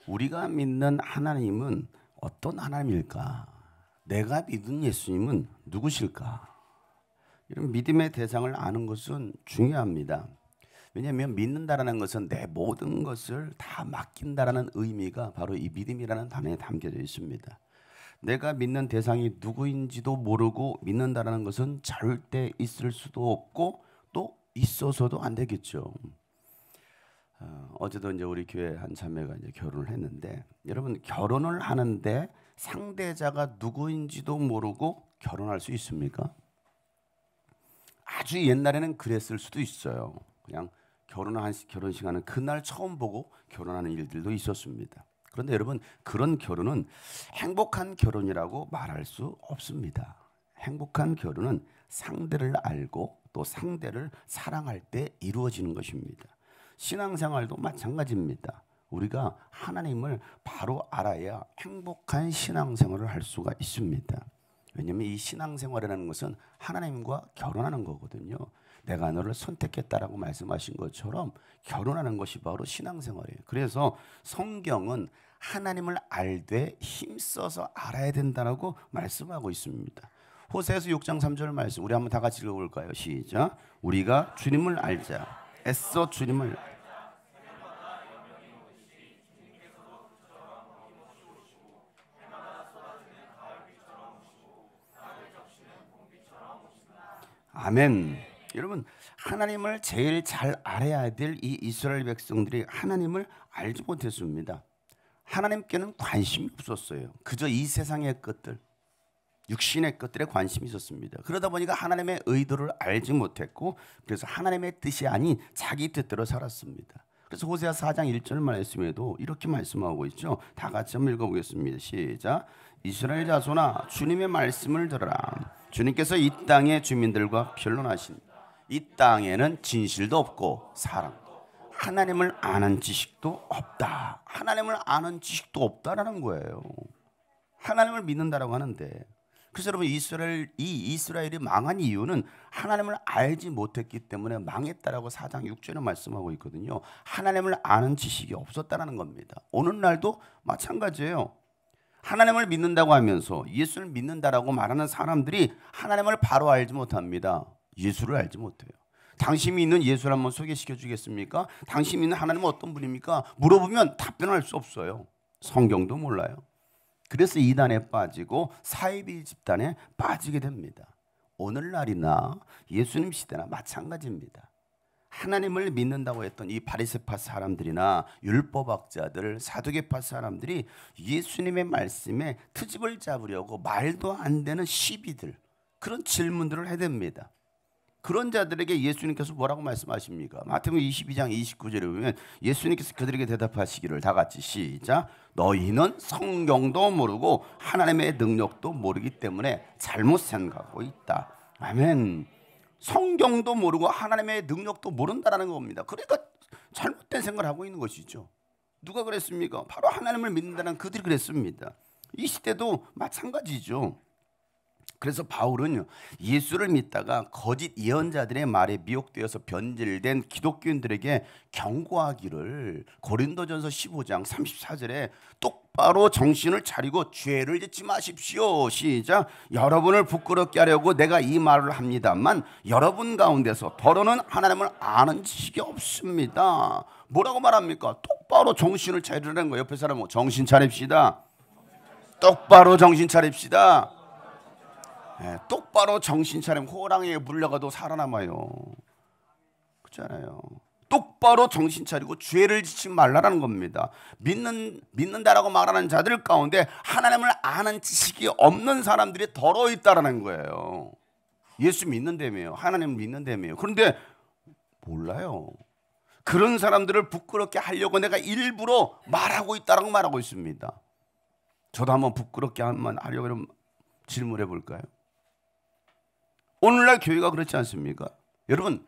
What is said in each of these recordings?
우리가 믿는 하나님은 어떤 하나님일까? 내가 믿은 예수님은 누구실까? 이런 믿음의 대상을 아는 것은 중요합니다. 왜냐하면 믿는다라는 것은 내 모든 것을 다 맡긴다라는 의미가 바로 이 믿음이라는 단어에 담겨져 있습니다. 내가 믿는 대상이 누구인지도 모르고 믿는다라는 것은 절대 있을 수도 없고 또 있어서도 안 되겠죠. 어제도 이제 우리 교회 한 자매가 이제 결혼을 했는데, 여러분 결혼을 하는데 상대자가 누구인지도 모르고 결혼할 수 있습니까? 아주 옛날에는 그랬을 수도 있어요. 그냥 결혼식 하는 그날 처음 보고 결혼하는 일들도 있었습니다. 그런데 여러분, 그런 결혼은 행복한 결혼이라고 말할 수 없습니다. 행복한 결혼은 상대를 알고 또 상대를 사랑할 때 이루어지는 것입니다. 신앙생활도 마찬가지입니다. 우리가 하나님을 바로 알아야 행복한 신앙생활을 할 수가 있습니다. 왜냐하면 이 신앙생활이라는 것은 하나님과 결혼하는 거거든요. 내가 너를 선택했다라고 말씀하신 것처럼 결혼하는 것이 바로 신앙생활이에요. 그래서 성경은 하나님을 알되 힘써서 알아야 된다라고 말씀하고 있습니다. 호세아서 6장 3절 말씀 우리 한번 다 같이 읽어볼까요? 시작. 우리가 주님을 알자. 애써 주님을 아멘. 여러분, 하나님을 제일 잘 알아야 될 이 이스라엘 백성들이 하나님을 알지 못했습니다. 하나님께는 관심이 없었어요. 그저 이 세상의 것들, 육신의 것들에 관심이 있었습니다. 그러다 보니까 하나님의 의도를 알지 못했고, 그래서 하나님의 뜻이 아닌 자기 뜻대로 살았습니다. 그래서 호세아 4장 1절 말씀에도 이렇게 말씀하고 있죠. 다 같이 한번 읽어보겠습니다. 시작. 이스라엘 자손아, 주님의 말씀을 들어라. 주님께서 이 땅의 주민들과 변론하신, 이 땅에는 진실도 없고 사랑도, 하나님을 아는 지식도 없다. 하나님을 아는 지식도 없다라는 거예요. 하나님을 믿는다라고 하는데, 그래서 여러분 이스라엘이 망한 이유는 하나님을 알지 못했기 때문에 망했다라고 4장 6절에 말씀하고 있거든요. 하나님을 아는 지식이 없었다는 겁니다. 오늘날도 마찬가지예요. 하나님을 믿는다고 하면서 예수를 믿는다라고 말하는 사람들이 하나님을 바로 알지 못합니다. 예수를 알지 못해요. 당신이 믿는 예수를 한번 소개시켜 주겠습니까? 당신이 믿는 하나님은 어떤 분입니까? 물어보면 답변할 수 없어요. 성경도 몰라요. 그래서 이단에 빠지고 사이비 집단에 빠지게 됩니다. 오늘날이나 예수님 시대나 마찬가지입니다. 하나님을 믿는다고 했던 이 바리새파 사람들이나 율법학자들, 사두개파 사람들이 예수님의 말씀에 트집을 잡으려고 말도 안 되는 시비들, 그런 질문들을 해댑니다. 그런 자들에게 예수님께서 뭐라고 말씀하십니까? 마태복음 22장 29절에 보면 예수님께서 그들에게 대답하시기를, 다 같이 시작. 너희는 성경도 모르고 하나님의 능력도 모르기 때문에 잘못 생각하고 있다. 아멘. 성경도 모르고 하나님의 능력도 모른다라는 겁니다. 그러니까 잘못된 생각을 하고 있는 것이죠. 누가 그랬습니까? 바로 하나님을 믿는다는 그들이 그랬습니다. 이 시대도 마찬가지죠. 그래서 바울은 예수를 믿다가 거짓 예언자들의 말에 미혹되어서 변질된 기독교인들에게 경고하기를, 고린도전서 15장 34절에 똑바로 정신을 차리고 죄를 짓지 마십시오. 시작. 여러분을 부끄럽게 하려고 내가 이 말을 합니다만 여러분 가운데서 더러는 하나님을 아는 지식이 없습니다. 뭐라고 말합니까? 똑바로 정신을 차리라는 거예요. 옆에 사람은 정신 차립시다. 똑바로 정신 차립시다. 네, 똑바로 정신 차리면 호랑이에 물려가도 살아남아요. 그렇잖아요. 똑바로 정신 차리고 죄를 짓지 말라라는 겁니다. 믿는다라고 말하는 자들 가운데 하나님을 아는 지식이 없는 사람들이 더러 있다라는 거예요. 예수 믿는다며요. 하나님 믿는다며요. 그런데 몰라요. 그런 사람들을 부끄럽게 하려고 내가 일부러 말하고 있다라고 말하고 있습니다. 저도 한번 부끄럽게 하려고 질문해 볼까요? 오늘날 교회가 그렇지 않습니까? 여러분,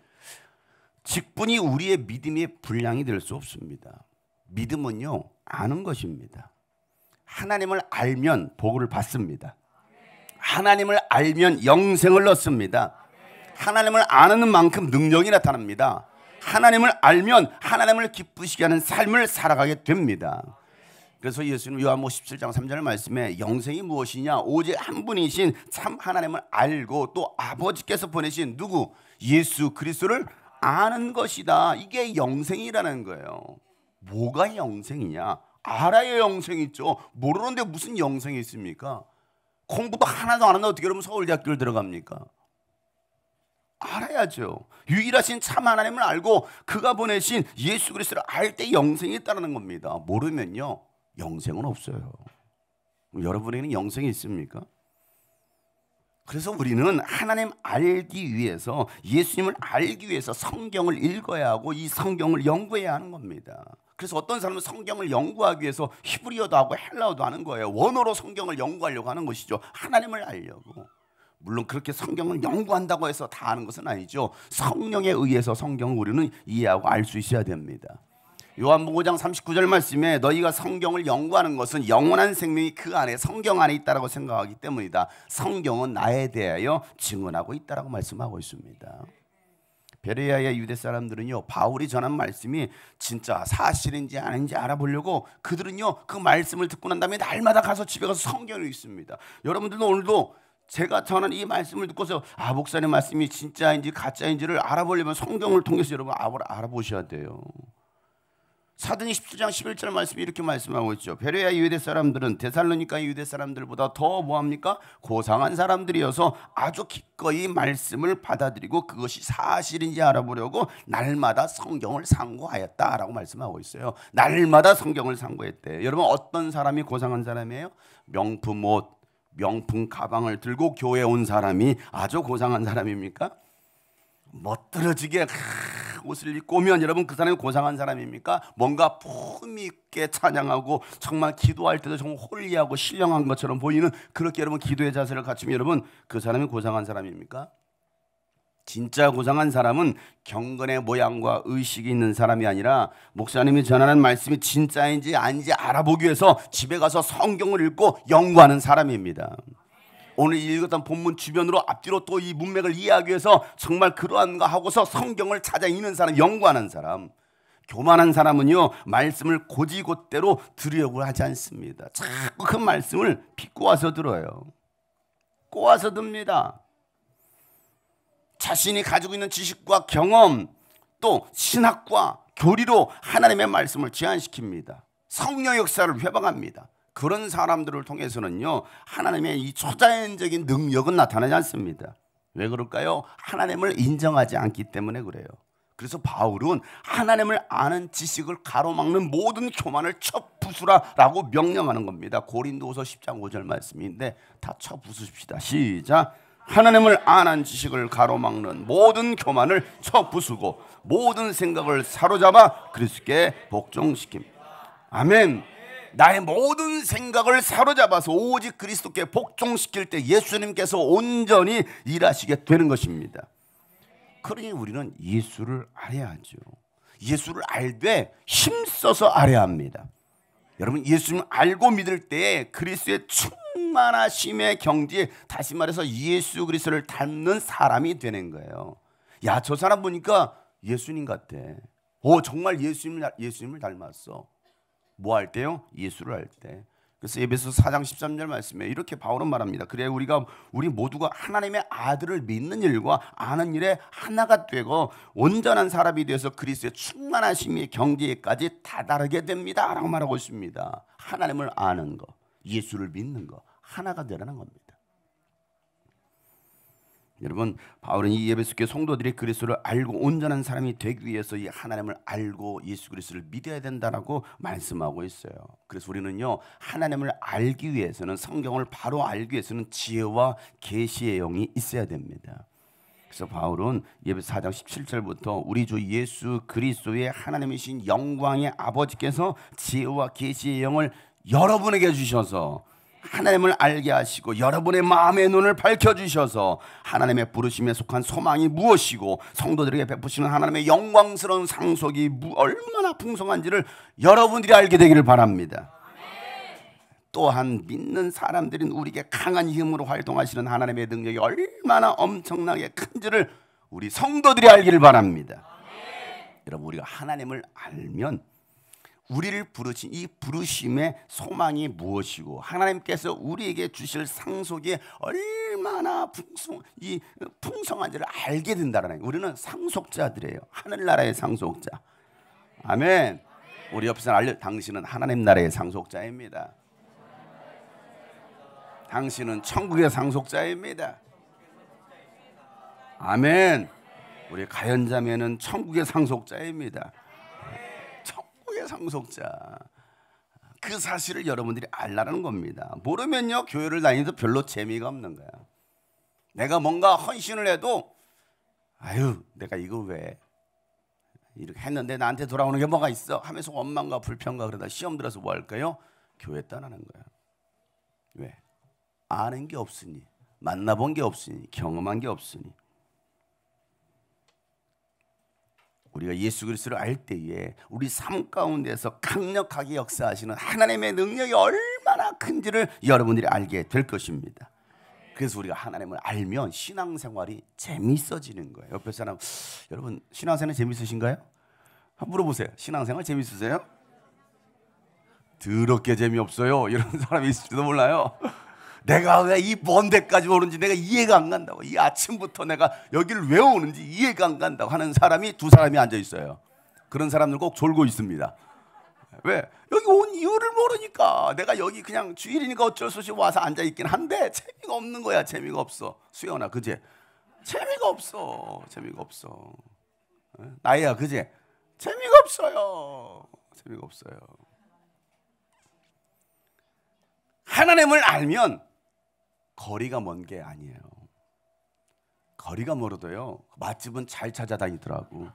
직분이 우리의 믿음의 분량이 될 수 없습니다. 믿음은요, 아는 것입니다. 하나님을 알면 복을 받습니다. 하나님을 알면 영생을 얻습니다. 하나님을 아는 만큼 능력이 나타납니다. 하나님을 알면 하나님을 기쁘시게 하는 삶을 살아가게 됩니다. 그래서 예수님 요한복음 17장 3절 말씀에 영생이 무엇이냐 오직 한 분이신 참 하나님을 알고 또 아버지께서 보내신 누구? 예수 그리스도를 아는 것이다. 이게 영생이라는 거예요. 뭐가 영생이냐? 알아야 영생이 있죠. 모르는데 무슨 영생이 있습니까? 공부도 하나도 안 하는데 어떻게 그러면 서울대학교를 들어갑니까? 알아야죠. 유일하신 참 하나님을 알고 그가 보내신 예수 그리스도를 알 때 영생이 있다는 겁니다. 모르면요 영생은 없어요. 여러분에게는 영생이 있습니까? 그래서 우리는 하나님 알기 위해서, 예수님을 알기 위해서 성경을 읽어야 하고 이 성경을 연구해야 하는 겁니다. 그래서 어떤 사람은 성경을 연구하기 위해서 히브리어도 하고 헬라어도 하는 거예요. 원어로 성경을 연구하려고 하는 것이죠. 하나님을 알려고. 물론 그렇게 성경을 연구한다고 해서 다 아는 것은 아니죠. 성령에 의해서 성경을 우리는 이해하고 알 수 있어야 됩니다. 요한복음 5장 39절 말씀에 너희가 성경을 연구하는 것은 영원한 생명이 그 안에, 성경 안에 있다라고 생각하기 때문이다. 성경은 나에 대하여 증언하고 있다라고 말씀하고 있습니다. 베레아의 유대 사람들은요 바울이 전한 말씀이 진짜 사실인지 아닌지 알아보려고 그들은요 그 말씀을 듣고 난 다음에 날마다 가서 집에 가서 성경을 읽습니다. 여러분들도 오늘도 제가 전한 이 말씀을 듣고서 목사님 말씀이 진짜인지 가짜인지를 알아보려면 성경을 통해서 여러분 알아보셔야 돼요. 사도행전 17장 11절 말씀이 이렇게 말씀하고 있죠. 베레아 유대 사람들은 데살로니가 유대 사람들보다 더 뭐합니까? 고상한 사람들이어서 아주 기꺼이 말씀을 받아들이고 그것이 사실인지 알아보려고 날마다 성경을 상고하였다라고 말씀하고 있어요. 날마다 성경을 상고했대. 여러분 어떤 사람이 고상한 사람이에요? 명품 옷, 명품 가방을 들고 교회에 온 사람이 아주 고상한 사람입니까? 멋들어지게 옷을 입고 오면 여러분 그 사람이 고상한 사람입니까? 뭔가 품위 있게 찬양하고 정말 기도할 때도 정말 홀리하고 신령한 것처럼 보이는 그렇게 여러분 기도의 자세를 갖추면 여러분 그 사람이 고상한 사람입니까? 진짜 고상한 사람은 경건의 모양과 의식이 있는 사람이 아니라 목사님이 전하는 말씀이 진짜인지 아닌지 알아보기 위해서 집에 가서 성경을 읽고 연구하는 사람입니다. 오늘 읽었던 본문 주변으로 앞뒤로 또 이 문맥을 이해하기 위해서 정말 그러한가 하고서 성경을 찾아 읽는 사람, 연구하는 사람. 교만한 사람은요 말씀을 곧이곧대로 들으려고 하지 않습니다. 자꾸 그 말씀을 비꼬아서 들어요. 꼬아서 듭니다. 자신이 가지고 있는 지식과 경험 또 신학과 교리로 하나님의 말씀을 제한시킵니다. 성령 역사를 회방합니다. 그런 사람들을 통해서는요 하나님의 이 초자연적인 능력은 나타나지 않습니다. 왜 그럴까요? 하나님을 인정하지 않기 때문에 그래요. 그래서 바울은 하나님을 아는 지식을 가로막는 모든 교만을 쳐부수라라고 명령하는 겁니다. 고린도후서 10장 5절 말씀인데 다 쳐부수십시다. 시작. 하나님을 아는 지식을 가로막는 모든 교만을 쳐부수고 모든 생각을 사로잡아 그리스도께 복종시킵니다. 아멘. 나의 모든 생각을 사로잡아서 오직 그리스도께 복종시킬 때 예수님께서 온전히 일하시게 되는 것입니다. 그러니 우리는 예수를 알아야 하죠. 예수를 알되 힘써서 알아야 합니다. 여러분 예수님을 알고 믿을 때에 그리스도의 충만하심의 경지에, 다시 말해서 예수 그리스도를 닮는 사람이 되는 거예요. 야, 저 사람 보니까 예수님 같아. 정말 예수님을 닮았어. 뭐 할 때요? 예수를 할 때. 그래서 에베소서 4장 13절 말씀에 이렇게 바울은 말합니다. 그래 우리 모두가 하나님의 아들을 믿는 일과 아는 일에 하나가 되고 온전한 사람이 되어서 그리스도의 충만하심의 경지에까지 다다르게 됩니다 라고 말하고 있습니다. 하나님을 아는 거, 예수를 믿는 거, 하나가 되라는 겁니다. 여러분 바울은 이 에베소 교회 성도들이 그리스도를 알고 온전한 사람이 되기 위해서 이 하나님을 알고 예수 그리스도를 믿어야 된다라고 말씀하고 있어요. 그래서 우리는요 하나님을 알기 위해서는, 성경을 바로 알기 위해서는 지혜와 계시의 영이 있어야 됩니다. 그래서 바울은 에베소 4장 17절부터 우리 주 예수 그리스도의 하나님이신 영광의 아버지께서 지혜와 계시의 영을 여러분에게 주셔서 하나님을 알게 하시고 여러분의 마음의 눈을 밝혀주셔서 하나님의 부르심에 속한 소망이 무엇이고 성도들에게 베푸시는 하나님의 영광스러운 상속이 얼마나 풍성한지를 여러분들이 알게 되기를 바랍니다. 또한 믿는 사람들인 우리에게 강한 힘으로 활동하시는 하나님의 능력이 얼마나 엄청나게 큰지를 우리 성도들이 알기를 바랍니다. 여러분 우리가 하나님을 알면 우리를 부르신 이 부르심의 소망이 무엇이고 하나님께서 우리에게 주실 상속이 얼마나 풍성한지를 알게 된다는 거예요. 우리는 상속자들이에요. 하늘나라의 상속자. 아멘. 우리 옆에 사람 알려. 당신은 하나님 나라의 상속자입니다. 당신은 천국의 상속자입니다. 아멘. 우리 가연자매는 천국의 상속자입니다. 천국의 상속자. 그 사실을 여러분들이 알라는 겁니다. 모르면요 교회를 다니도 별로 재미가 없는 거야. 내가 뭔가 헌신을 해도 아유 내가 이거 왜 이렇게 했는데 나한테 돌아오는 게 뭐가 있어 하면서 원망과 불평과 그러다 시험 들어서 뭐 할까요? 교회 떠나는 거야. 왜? 아는 게 없으니, 만나본 게 없으니, 경험한 게 없으니. 우리가 예수 그리스도를 알 때에 우리 삶 가운데서 강력하게 역사하시는 하나님의 능력이 얼마나 큰지를 여러분들이 알게 될 것입니다. 그래서 우리가 하나님을 알면 신앙생활이 재밌어지는 거예요. 옆에 사람, 여러분 신앙생활 재밌으신가요? 한번 물어보세요. 신앙생활 재밌으세요? 더럽게 재미없어요. 이런 사람이 있을지도 몰라요. 내가 왜 이 먼 데까지 오는지 내가 이해가 안 간다고. 이 아침부터 내가 여기를 왜 오는지 이해가 안 간다고 하는 사람이 두 사람이 앉아 있어요. 그런 사람들 꼭 졸고 있습니다. 왜? 여기 온 이유를 모르니까. 내가 여기 그냥 주일이니까 어쩔 수 없이 와서 앉아 있긴 한데 재미가 없는 거야. 재미가 없어. 수연아, 그제? 재미가 없어. 재미가 없어. 나이야, 그제? 재미가 없어요. 재미가 없어요. 하나님을 알면 거리가 먼 게 아니에요. 거리가 멀어도요 맛집은 잘 찾아다니더라고.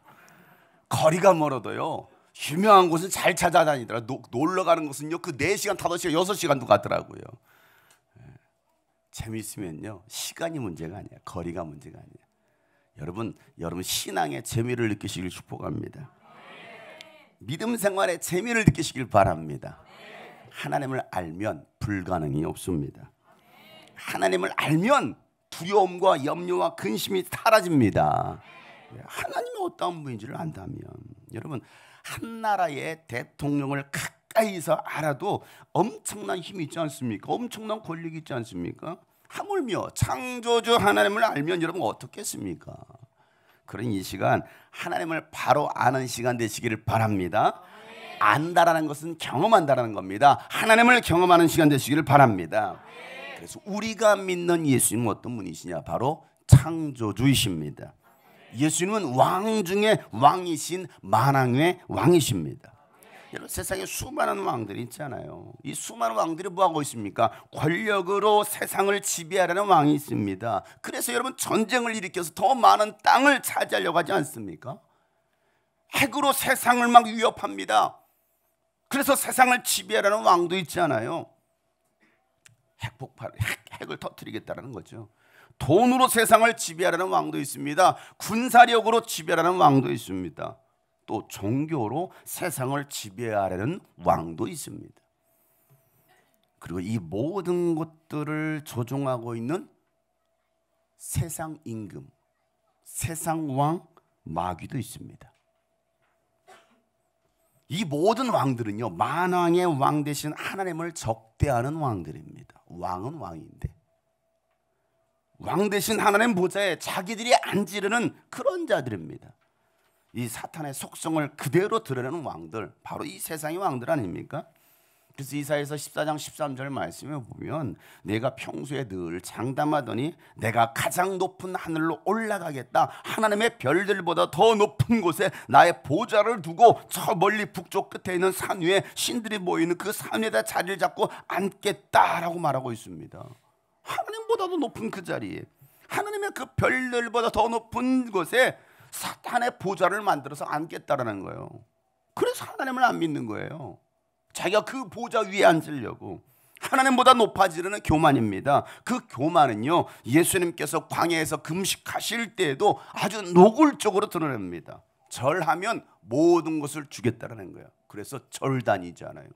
거리가 멀어도요 유명한 곳은 잘 찾아다니더라. 놀러 가는 곳은요 그 4시간, 5시간, 6시간도 가더라고요. 재미있으면요 시간이 문제가 아니야. 거리가 문제가 아니야. 여러분 신앙의 재미를 느끼시길 축복합니다. 믿음 생활의 재미를 느끼시길 바랍니다. 하나님을 알면 불가능이 없습니다. 하나님을 알면 두려움과 염려와 근심이 사라집니다. 하나님이 어떤 분인지를 안다면. 여러분 한 나라의 대통령을 가까이서 알아도 엄청난 힘이 있지 않습니까? 엄청난 권력이 있지 않습니까? 하물며 창조주 하나님을 알면 여러분 어떻겠습니까? 그런 이 시간 하나님을 바로 아는 시간 되시기를 바랍니다. 안다라는 것은 경험한다라는 겁니다. 하나님을 경험하는 시간 되시기를 바랍니다. 그래서 우리가 믿는 예수님은 어떤 분이시냐? 바로 창조주이십니다. 예수님은 왕 중에 왕이신 만왕의 왕이십니다. 여러분 세상에 수많은 왕들이 있잖아요. 이 수많은 왕들이 뭐하고 있습니까? 권력으로 세상을 지배하려는 왕이 있습니다. 그래서 여러분 전쟁을 일으켜서 더 많은 땅을 차지하려고 하지 않습니까? 핵으로 세상을 막 위협합니다. 그래서 세상을 지배하려는 왕도 있잖아요. 핵을 터뜨리겠다는 거죠. 돈으로 세상을 지배하려는 왕도 있습니다. 군사력으로 지배하려는 왕도 있습니다. 또 종교로 세상을 지배하려는 왕도 있습니다. 그리고 이 모든 것들을 조종하고 있는 세상 임금, 세상 왕 마귀도 있습니다. 이 모든 왕들은요 만왕의 왕 대신 하나님을 적대하는 왕들입니다. 왕은 왕인데 왕 대신 하나님 보좌에 자기들이 앉으려는 그런 자들입니다. 이 사탄의 속성을 그대로 드러내는 왕들, 바로 이 세상의 왕들 아닙니까? 그래서 이사야서 14장 13절 말씀에 보면 내가 평소에 늘 장담하더니 내가 가장 높은 하늘로 올라가겠다. 하나님의 별들보다 더 높은 곳에 나의 보좌를 두고 저 멀리 북쪽 끝에 있는 산 위에 신들이 모이는 그 산 위에다 자리를 잡고 앉겠다라고 말하고 있습니다. 하나님보다도 높은 그 자리에, 하나님의 그 별들보다 더 높은 곳에 사탄의 보좌를 만들어서 앉겠다라는 거예요. 그래서 하나님을 안 믿는 거예요. 자기가 그 보좌 위에 앉으려고. 하나님보다 높아지려는 교만입니다. 그 교만은요 예수님께서 광야에서 금식하실 때에도 아주 노골적으로 드러냅니다. 절하면 모든 것을 주겠다라는 거예요. 그래서 절단이잖아요.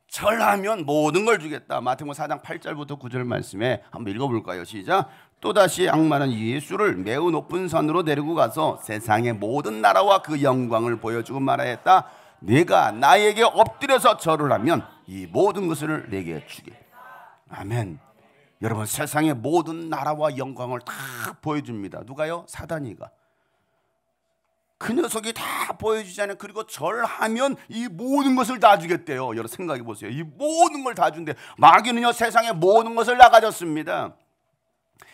절하면 모든 걸 주겠다. 마태복음 4장 8절부터 9절 말씀에 한번 읽어볼까요? 시작. 또다시 악마는 예수를 매우 높은 산으로 데리고 가서 세상의 모든 나라와 그 영광을 보여주고 말하였다. 네가 나에게 엎드려서 절을 하면 이 모든 것을 내게 주게. 아멘. 여러분, 세상의 모든 나라와 영광을 다 보여줍니다. 누가요? 사단이가. 그 녀석이 다 보여주잖아요. 그리고 절하면 이 모든 것을 다 주겠대요. 여러분 생각해 보세요. 이 모든 걸 다 준대. 마귀는요, 세상의 모든 것을 다 가졌습니다.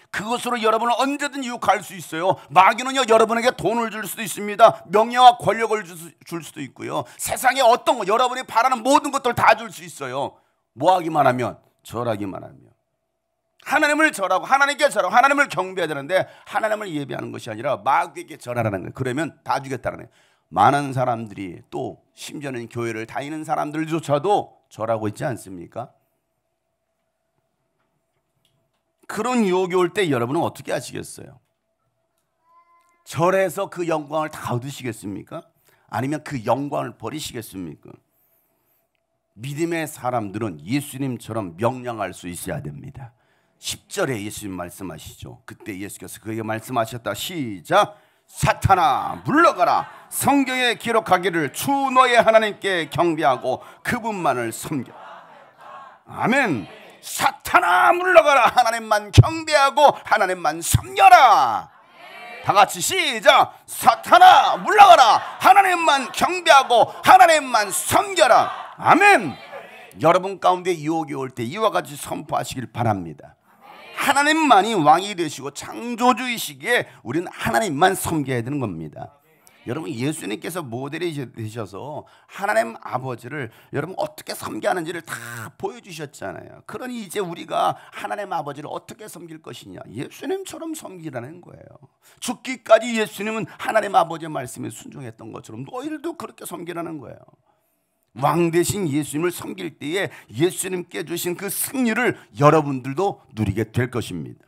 그것으로 여러분을 언제든 유혹할 수 있어요. 마귀는요, 여러분에게 돈을 줄 수도 있습니다. 명예와 권력을 줄 수도 있고요. 세상에 어떤 거, 여러분이 바라는 모든 것들 다 줄 수 있어요. 뭐 하기만 하면? 절하기만 하면. 하나님을 절하고 하나님께 절하고 하나님을 경배해야 되는데 하나님을 예배하는 것이 아니라 마귀에게 절하라는 거예요. 그러면 다 주겠다는 거예요. 많은 사람들이, 또 심지어는 교회를 다니는 사람들조차도 절하고 있지 않습니까? 그런 유혹이 올 때 여러분은 어떻게 하시겠어요? 절해서 그 영광을 다 얻으시겠습니까? 아니면 그 영광을 버리시겠습니까? 믿음의 사람들은 예수님처럼 명령할 수 있어야 됩니다. 10절에 예수님 말씀하시죠. 그때 예수께서 그에게 말씀하셨다. 시작. 사탄아 물러가라. 성경에 기록하기를 주 너의 하나님께 경배하고 그분만을 섬겨. 아멘. 사탄아 물러가라. 하나님만 경배하고 하나님만 섬겨라. 다 같이 시작. 사탄아 물러가라. 하나님만 경배하고 하나님만 섬겨라. 아멘. 여러분 가운데 유혹이 올 때 이와 같이 선포하시길 바랍니다. 하나님만이 왕이 되시고 창조주이시기에 우리는 하나님만 섬겨야 되는 겁니다. 여러분, 예수님께서 모델이 되셔서 하나님 아버지를 여러분 어떻게 섬겨야 하는지를 다 보여주셨잖아요. 그러니 이제 우리가 하나님 아버지를 어떻게 섬길 것이냐, 예수님처럼 섬기라는 거예요. 죽기까지 예수님은 하나님 아버지의 말씀에 순종했던 것처럼 너희들도 그렇게 섬기라는 거예요. 왕 대신 예수님을 섬길 때에 예수님께 주신 그 승리를 여러분들도 누리게 될 것입니다.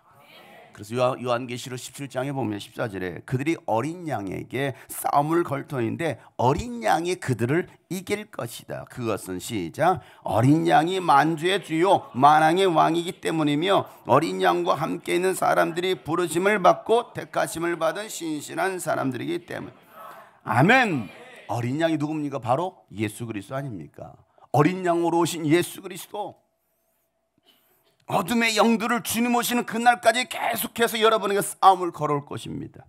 그래서 요한계시록 17장에 보면 14절에 그들이 어린 양에게 싸움을 걸 터인데 어린 양이 그들을 이길 것이다. 그것은 시작. 어린 양이 만주의 주요 만왕의 왕이기 때문이며 어린 양과 함께 있는 사람들이 부르심을 받고 택하심을 받은 신실한 사람들이기 때문. 아멘. 어린 양이 누굽니까? 바로 예수 그리스도 아닙니까? 어린 양으로 오신 예수 그리스도. 어둠의 영들을 주님 오시는 그날까지 계속해서 여러분에게 싸움을 걸어올 것입니다.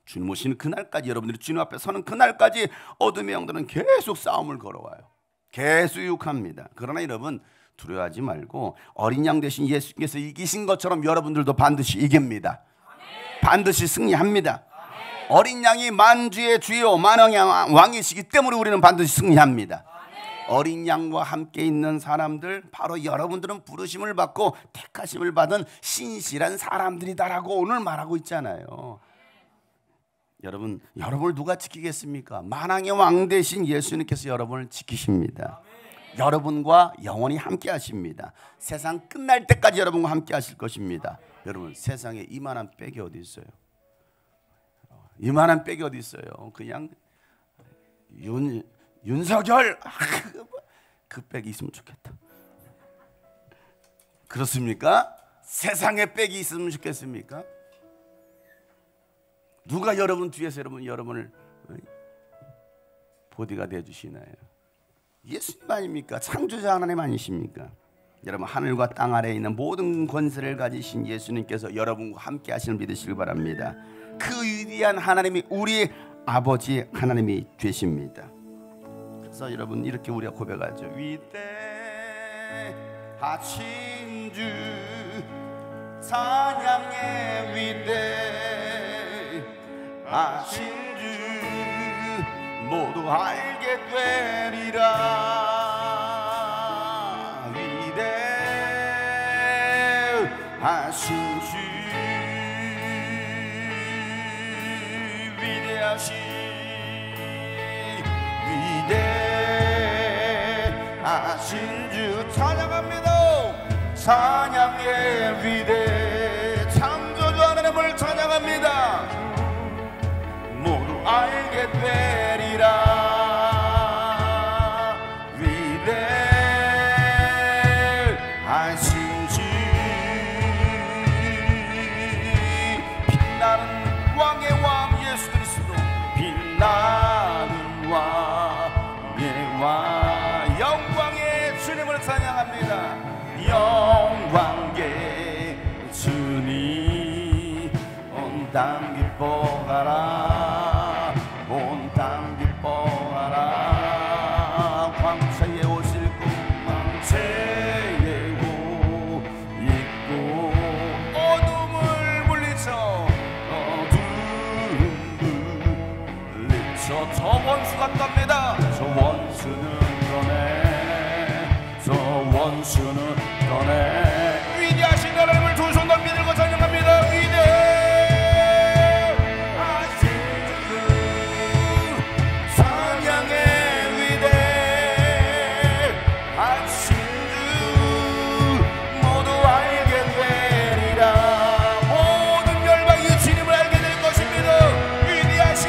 주님 오시는 그날까지, 여러분들이 주님 앞에 서는 그날까지 어둠의 영들은 계속 싸움을 걸어와요. 계속 유혹합니다. 그러나 여러분 두려워하지 말고 어린 양 대신 예수께서 이기신 것처럼 여러분들도 반드시 이깁니다. 반드시 승리합니다. 어린 양이 만주의 주요 만왕의 왕이시기 때문에 우리는 반드시 승리합니다. 어린 양과 함께 있는 사람들, 바로 여러분들은 부르심을 받고 택하심을 받은 신실한 사람들이다라고 오늘 말하고 있잖아요. 여러분을 누가 지키겠습니까? 만왕의 왕 대신 예수님께서 여러분을 지키십니다. 여러분과 영원히 함께 하십니다. 세상 끝날 때까지 여러분과 함께 하실 것입니다. 여러분, 세상에 이만한 빽이 어디 있어요? 이만한 빽이 어디 있어요? 그냥 윤석열 그 빽이 있으면 좋겠다. 그렇습니까? 세상에 빽이 있으면 좋겠습니까? 누가 여러분 뒤에서 여러분을 보디가드 해주시나요? 예수님 아닙니까? 창조자 하나님 아니십니까? 여러분, 하늘과 땅 아래에 있는 모든 권세를 가지신 예수님께서 여러분과 함께 하시는 믿으시길 바랍니다. 그 위대한 하나님이 우리 아버지 하나님이 되십니다. 그래서 여러분 이렇게 우리가 고백하죠. 위대하신 주 찬양의 위대하신 주 모두 알게 되리라. 위대하신 주 위대하신 주 찬양합니다. 찬양의 위대 창조주 하나님을 찬양합니다. 모두 알게 되리라. 위대하신 주 빛나는 왕의 왕 예수 그리스도, 빛나는 왕 영광의 주님을 찬양합니다. 영광의 주님 온 땅 기뻐하라 온 땅 기뻐하라 광채에 오실 것 광채에 있고 어둠을 물리쳐 저 원수가 떱니다. 저 원수는 떠내 저 원수는 떠내 위대하신 하나님을 두 손 높이 들고 찬양합니다. 위대하신 주 찬양의 위대하신 주 모두 알게 되리라. 모든 열방이 주님을 알게 될 것입니다. 위대하신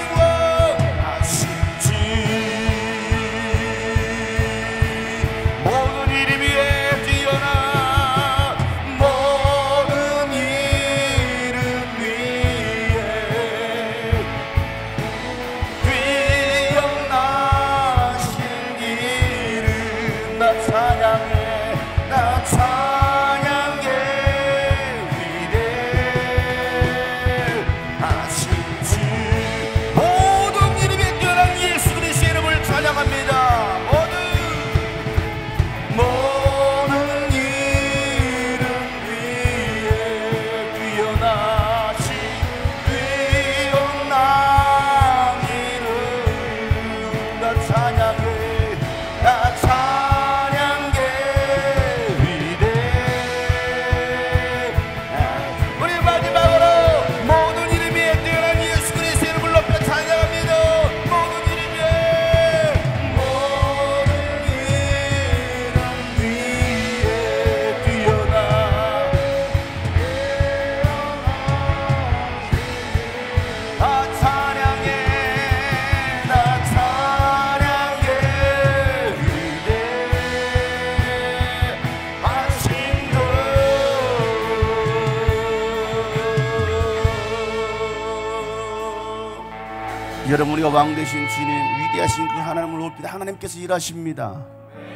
여러분, 우리가 왕 되신 주님, 위대하신 그 하나님을 높이다. 하나님께서 일하십니다.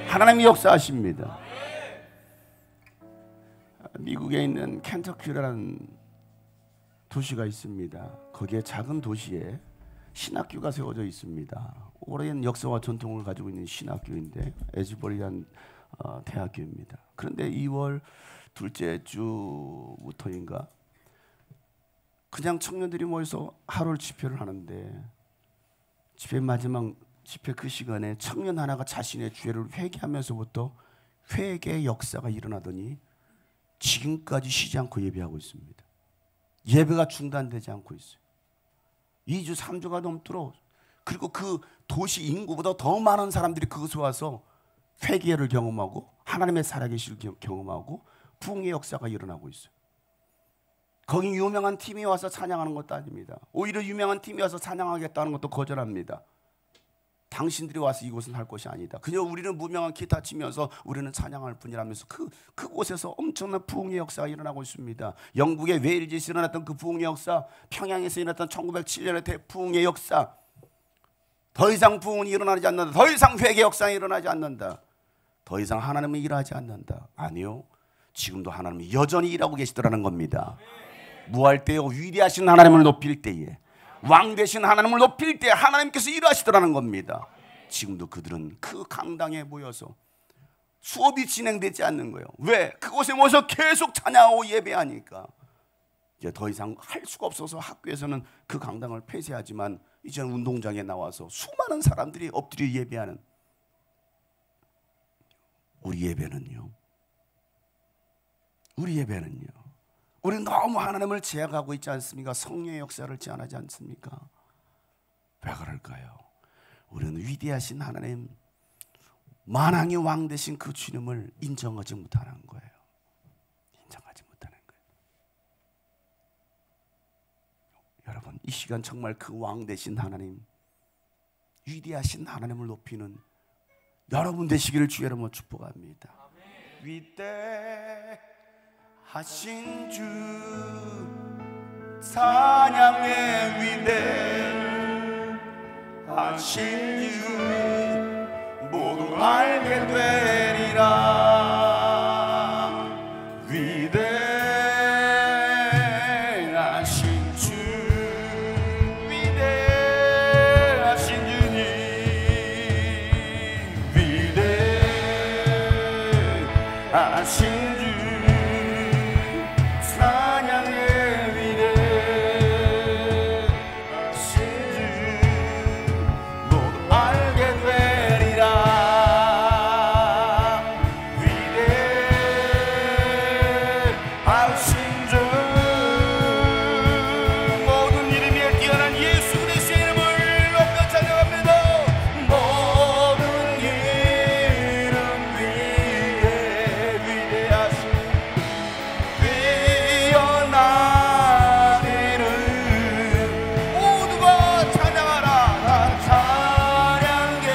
하나님이 역사하십니다. 미국에 있는 켄터키라는 도시가 있습니다. 거기에 작은 도시에 신학교가 세워져 있습니다. 오랜 역사와 전통을 가지고 있는 신학교인데 에즈버리안 대학교입니다. 그런데 2월 둘째 주부터인가 그냥 청년들이 모여서 하루 집회를 하는데 집회 마지막 집회 그 시간에 청년 하나가 자신의 죄를 회개하면서부터 회개의 역사가 일어나더니 지금까지 쉬지 않고 예배하고 있습니다. 예배가 중단되지 않고 있어요. 2주 3주가 넘도록. 그리고 그 도시 인구보다 더 많은 사람들이 그곳에 와서 회개를 경험하고 하나님의 살아계시를 경험하고 부흥의 역사가 일어나고 있어요. 거기 유명한 팀이 와서 찬양하는 것도 아닙니다. 오히려 유명한 팀이 와서 찬양하겠다는 것도 거절합니다. 당신들이 와서 이곳은 할 것이 아니다. 그저 우리는 무명한 기타 치면서 우리는 찬양할 뿐이라면서 그곳에서 엄청난 부흥의 역사가 일어나고 있습니다. 영국의 웨일즈에서 일어났던 그 부흥의 역사, 평양에서 일어났던 1907년의 대부흥의 역사, 더 이상 부흥이 일어나지 않는다. 더 이상 회개 역사가 일어나지 않는다. 더 이상 하나님은 일하지 않는다. 아니요, 지금도 하나님은 여전히 일하고 계시더라는 겁니다. 무할 때요, 위대하신 하나님을 높일 때에, 왕 되신 하나님을 높일 때 하나님께서 일하시더라는 겁니다. 지금도 그들은 그 강당에 모여서 수업이 진행되지 않는 거예요. 왜? 그곳에 모여서 계속 찬양하고 예배하니까. 이제 더 이상 할 수가 없어서 학교에서는 그 강당을 폐쇄하지만 이제는 운동장에 나와서 수많은 사람들이 엎드려 예배하는 우리 예배는요. 우리는 너무 하나님을 제약하고 있지 않습니까? 성령의 역사를 제한하지 않습니까? 왜 그럴까요? 우리는 위대하신 하나님, 만왕의 왕 되신 그 주님을 인정하지 못하는 거예요. 여러분, 이 시간 정말 그 왕 되신 하나님, 위대하신 하나님을 높이는 여러분 되시기를 주의 이름으로 축복합니다. 위대하신 주 찬양의 위대하신 주 알게 되리라. 위대하신 주, 위대하신 주님, 위대하신 주, 찬양해. 위대하신 주 모두 알게 되리라. 위대하신 주, 모든 이름 위에 뛰어난 예수 그리스도의 이름을 높여 찬양합니다. 모든 이름 위에 위대하신 뛰어난 이름 모두가 찬양하라. 나 찬양해.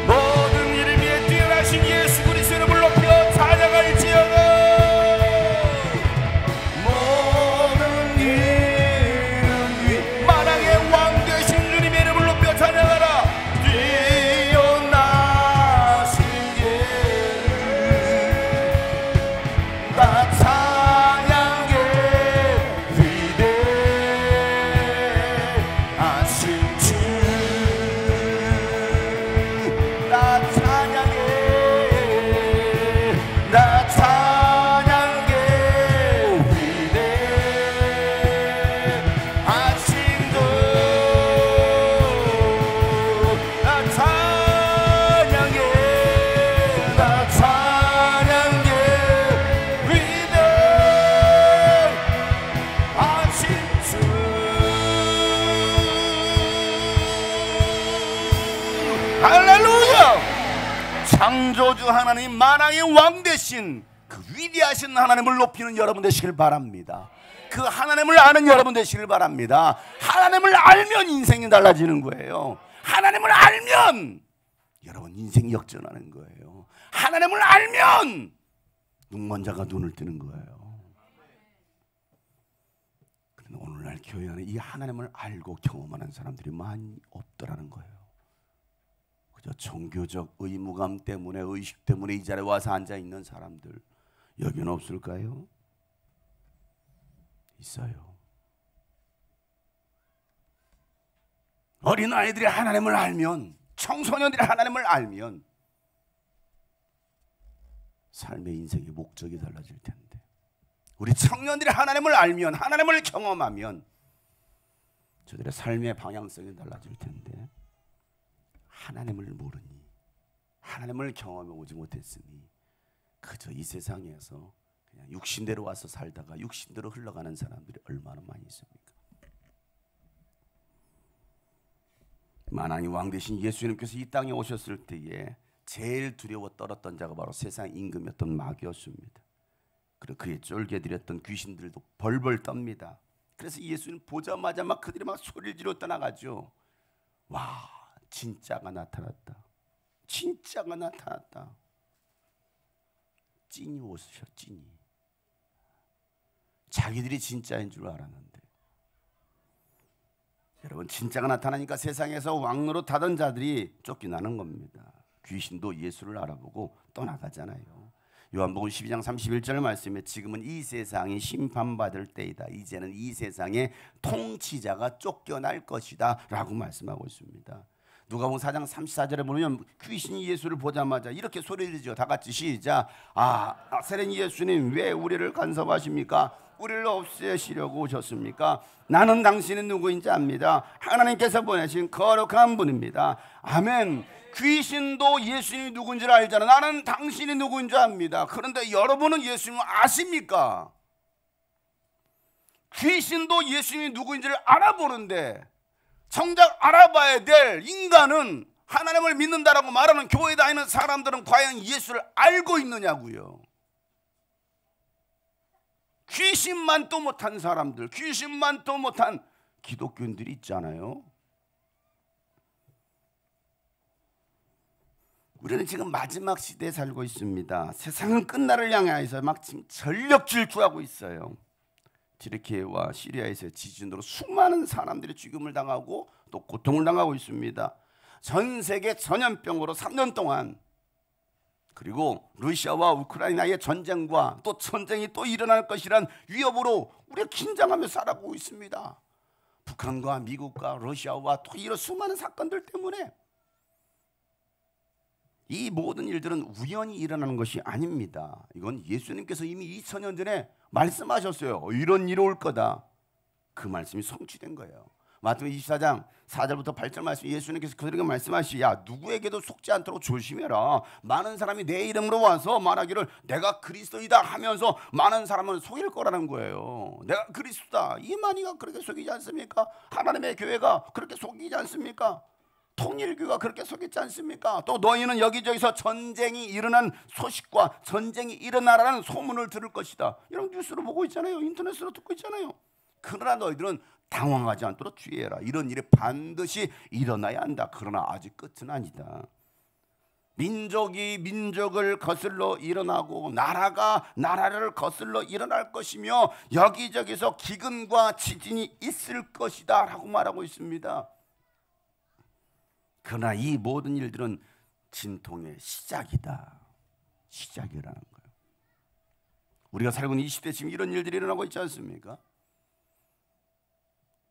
모든 이름 위에 뛰어나신 예수 그리스도의 이름을 높여 찬양할지어다. 모든 이름 위 만왕의 왕 되신 주님의 이름을 높여 찬양하라. 뛰어나신 예수 나 찬양해. 위대하신 주 나 찬양해. 나 찬양해. 위대하신 주 나 찬양해. 나 찬양해. 위대하신 주. 할렐루야. 창조주 하나님, 만왕의 왕 되신 그 위대하신 하나님을 높이는 여러분 되시길 바랍니다. 그 하나님을 아는 여러분 되시길 바랍니다. 하나님을 알면 인생이 달라지는 거예요. 하나님을 알면 여러분 인생 역전하는 거예요. 하나님을 알면 눈먼 자가 눈을 뜨는 거예요. 그런데 오늘날 교회 안에 이 하나님을 알고 경험하는 사람들이 많이 없더라는 거예요. 그저 종교적 의무감 때문에, 의식 때문에 이 자리에 와서 앉아 있는 사람들 여기는 없을까요? 있어요. 어린아이들이 하나님을 알면, 청소년들이 하나님을 알면 삶의 인생의 목적이 달라질 텐데, 우리 청년들이 하나님을 알면, 하나님을 경험하면 저들의 삶의 방향성이 달라질 텐데, 하나님을 모르니, 하나님을 경험해 오지 못했으니 그저 이 세상에서 그냥 육신대로 와서 살다가 육신대로 흘러가는 사람들이 얼마나 많이 있습니까? 만왕의 왕 되신 예수님께서 이 땅에 오셨을 때에 제일 두려워 떨었던 자가 바로 세상 임금이었던 마귀였습니다. 그리고 그의 쫄개들였던 귀신들도 벌벌 떱니다. 그래서 예수님 보자마자 막 그들이 막 소리를 지르고 떠나가죠. 와, 진짜가 나타났다. 진짜가 나타났다. 찐이 오셔, 찐이. 자기들이 진짜인 줄 알았는데, 여러분 진짜가 나타나니까 세상에서 왕노릇 하던 자들이 쫓겨나는 겁니다. 귀신도 예수를 알아보고 떠나가잖아요. 요한복음 12장 31절 말씀에 지금은 이 세상이 심판받을 때이다. 이제는 이 세상의 통치자가 쫓겨날 것이다 라고 말씀하고 있습니다. 누가복음 4장 34절에 보면 귀신이 예수를 보자마자 이렇게 소리지르죠. 다 같이 시작. 나사렛 예수님, 왜 우리를 간섭하십니까? 우리를 없애시려고 오셨습니까? 나는 당신이 누구인지 압니다. 하나님께서 보내신 거룩한 분입니다. 아멘. 귀신도 예수님이 누군지를 알잖아. 나는 당신이 누구인지 압니다. 그런데 여러분은 예수님을 아십니까? 귀신도 예수님이 누구인지를 알아보는데, 정작 알아봐야 될 인간은 하나님을 믿는다라고 말하는 교회 다니는 사람들은 과연 예수를 알고 있느냐고요. 귀신만도 못한 사람들, 귀신만도 못한 기독교인들이 있잖아요. 우리는 지금 마지막 시대에 살고 있습니다. 세상은 끝날을 향해서 막 지금 전력 질주하고 있어요. 튀르키예와 시리아에서의 지진으로 수많은 사람들이 죽임을 당하고 또 고통을 당하고 있습니다. 전 세계 전염병으로 3년 동안, 그리고 러시아와 우크라이나의 전쟁과 또 전쟁이 또 일어날 것이란 위협으로 우리가 긴장하며 살아가고 있습니다. 북한과 미국과 러시아와 또 이런 수많은 사건들 때문에 이 모든 일들은 우연히 일어나는 것이 아닙니다. 이건 예수님께서 이미 2000년 전에 말씀하셨어요. 이런 일이 올 거다. 그 말씀이 성취된 거예요. 마태복음 24장 4절부터 8절 말씀, 예수님께서 그들에게 말씀하시, 야, 누구에게도 속지 않도록 조심해라. 많은 사람이 내 이름으로 와서 말하기를 내가 그리스도이다 하면서 많은 사람은 속일 거라는 거예요. 내가 그리스도다. 이만희가 그렇게 속이지 않습니까? 하나님의 교회가 그렇게 속이지 않습니까? 통일교가 그렇게 속였지 않습니까? 또 너희는 여기저기서 전쟁이 일어난 소식과 전쟁이 일어나라는 소문을 들을 것이다. 이런 뉴스로 보고 있잖아요. 인터넷으로 듣고 있잖아요. 그러나 너희들은 당황하지 않도록 주의해라. 이런 일이 반드시 일어나야 한다. 그러나 아직 끝은 아니다. 민족이 민족을 거슬러 일어나고 나라가 나라를 거슬러 일어날 것이며 여기저기서 기근과 지진이 있을 것이다 라고 말하고 있습니다. 그러나 이 모든 일들은 진통의 시작이다. 시작이라는 거예요. 우리가 살고 있는 이 시대에 지금 이런 일들이 일어나고 있지 않습니까?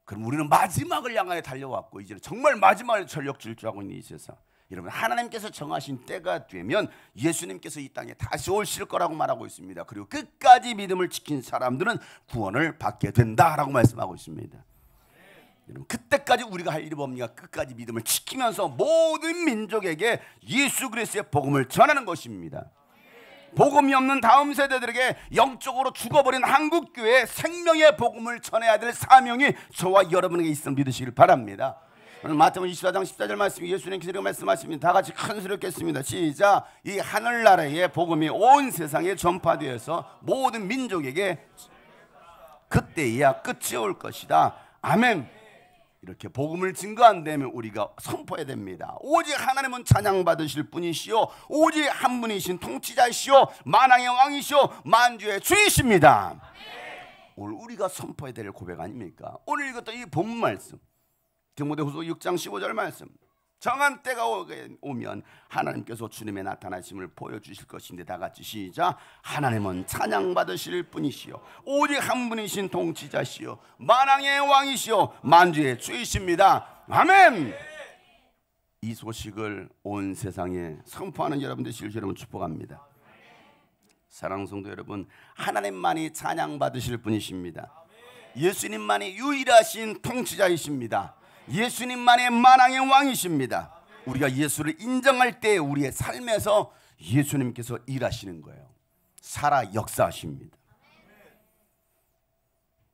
그럼 우리는 마지막을 향하여 달려왔고 이제는 정말 마지막을 전력 질주하고 있는 이 세상, 여러분, 하나님께서 정하신 때가 되면 예수님께서 이 땅에 다시 오실 거라고 말하고 있습니다. 그리고 끝까지 믿음을 지킨 사람들은 구원을 받게 된다라고 말씀하고 있습니다. 여러분, 그때까지 우리가 할 일이 뭡니까? 끝까지 믿음을 지키면서 모든 민족에게 예수 그리스도의 복음을 전하는 것입니다. 복음이 없는 다음 세대들에게 영적으로 죽어버린 한국교회의 생명의 복음을 전해야 될 사명이 저와 여러분에게 있음을 믿으시길 바랍니다. 오늘 마태복음 24장 14절 말씀, 예수님께서 말씀하십니다. 다 같이 큰 소리로 읽겠습니다. 시작. 이 하늘나라의 복음이 온 세상에 전파되어서 모든 민족에게 그때야 끝이 올 것이다. 아멘. 이렇게 복음을 증거한 다음에 우리가 선포해야 됩니다. 오직 하나님은 찬양받으실 분이시오, 오직 한 분이신 통치자이시오, 만왕의 왕이시오, 만주의 주이십니다. 오늘 우리가 선포해야 될 고백 아닙니까? 오늘 읽었던 이 본 말씀, 디모데후서 6장 15절 말씀, 정한 때가 오면 하나님께서 주님의 나타나심을 보여주실 것인데, 다 같이 시작. 하나님은 찬양받으실 분이시오, 오직 한 분이신 통치자시오, 만왕의 왕이시오, 만주의 주이십니다. 아멘. 이 소식을 온 세상에 선포하는 여러분 되시길 여러분 축복합니다. 사랑하는 성도 여러분, 하나님만이 찬양받으실 분이십니다. 예수님만이 유일하신 통치자이십니다. 예수님만의 만왕의 왕이십니다. 우리가 예수를 인정할 때 우리의 삶에서 예수님께서 일하시는 거예요. 살아 역사하십니다.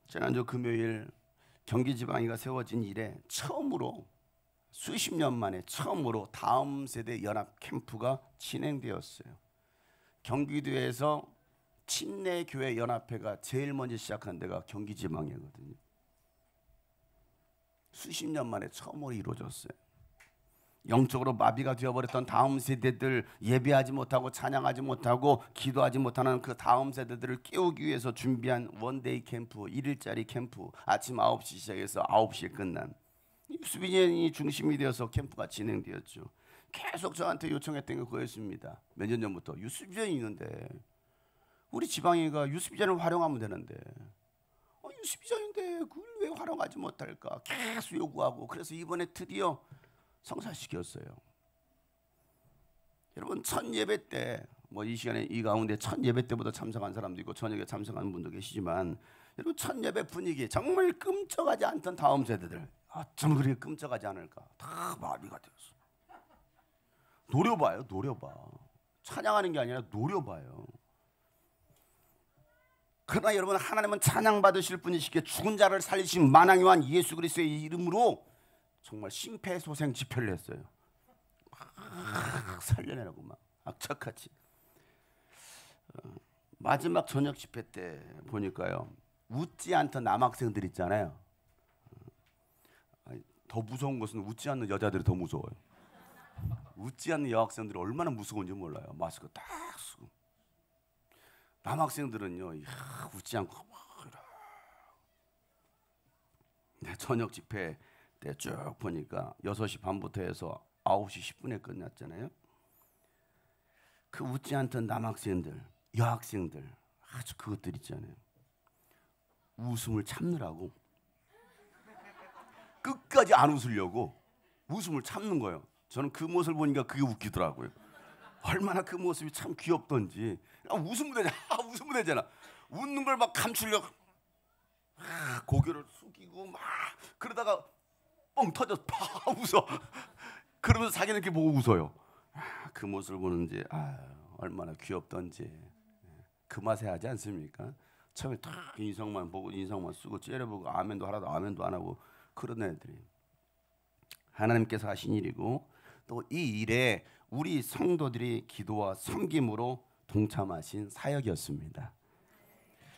지난주 금요일 경기지방위가 세워진 이래 처음으로, 수십 년 만에 처음으로 다음 세대 연합 캠프가 진행되었어요. 경기도에서 친내교회 연합회가 제일 먼저 시작한 데가 경기지방이거든요. 수십 년 만에 처음으로 이루어졌어요. 영적으로 마비가 되어버렸던 다음 세대들, 예배하지 못하고 찬양하지 못하고 기도하지 못하는 그 다음 세대들을 깨우기 위해서 준비한 원데이 캠프, 1일짜리 캠프, 아침 9시 시작해서 9시에 끝난, 유수빈이 중심이 되어서 캠프가 진행되었죠. 계속 저한테 요청했던 게 그거였습니다. 몇 년 전부터 유수비전이 있는데 우리 지방이가 유수비전을 활용하면 되는데 유수비전인데 그걸 왜 활용하지 못할까 계속 요구하고, 그래서 이번에 드디어 성사시켰어요. 여러분, 첫 예배 때, 뭐 이 시간에 이 가운데 첫 예배 때보다 참석한 사람도 있고 저녁에 참석하는 분도 계시지만, 여러분 첫 예배 분위기 정말 끔찍하지 않던 다음 세대들, 어쩜 그렇게 끔찍하지 않을까? 다 마비가 되었어. 노려봐요, 노려봐. 찬양하는 게 아니라 노려봐요. 그러나 여러분, 하나님은 찬양받으실 분이시기에 죽은 자를 살리신 만왕의 왕 예수 그리스도의 이름으로 정말 심폐소생 집회를 했어요. 막 살려내라고 막 악착같이. 마지막 저녁 집회 때 보니까요, 웃지 않던 남학생들 있잖아요. 더 무서운 것은 웃지 않는 여자들이 더 무서워요. 웃지 않는 여학생들이 얼마나 무서운지 몰라요. 마스크 딱 쓰고. 남학생들은요, 웃지 않고 저녁 집회 때 쭉 보니까 6시 반부터 해서 9시 10분에 끝났잖아요. 그 웃지 않던 남학생들, 여학생들 아주 그것들 있잖아요. 웃음을 참느라고 끝까지 안 웃으려고 웃음을 참는 거예요. 저는 그 모습을 보니까 그게 웃기더라고요. 얼마나 그 모습이 참 귀엽던지. 웃으면 되잖아. 웃으면 되잖아. 웃는 걸 막 감추려고 고개를 숙이고 막 그러다가 뻥 터져서 팍 웃어. 그러면서 자기는 이렇게 보고 웃어요. 그 모습을 보는지 얼마나 귀엽던지. 그 맛에 하지 않습니까? 처음에 딱 인상만 보고 인상만 쓰고 째려보고 아멘도 하나도 아멘도 안 하고 그런 애들이 하나님께서 하신 일이고 또 이 일에 우리 성도들이 기도와 섬김으로 동참하신 사역이었습니다.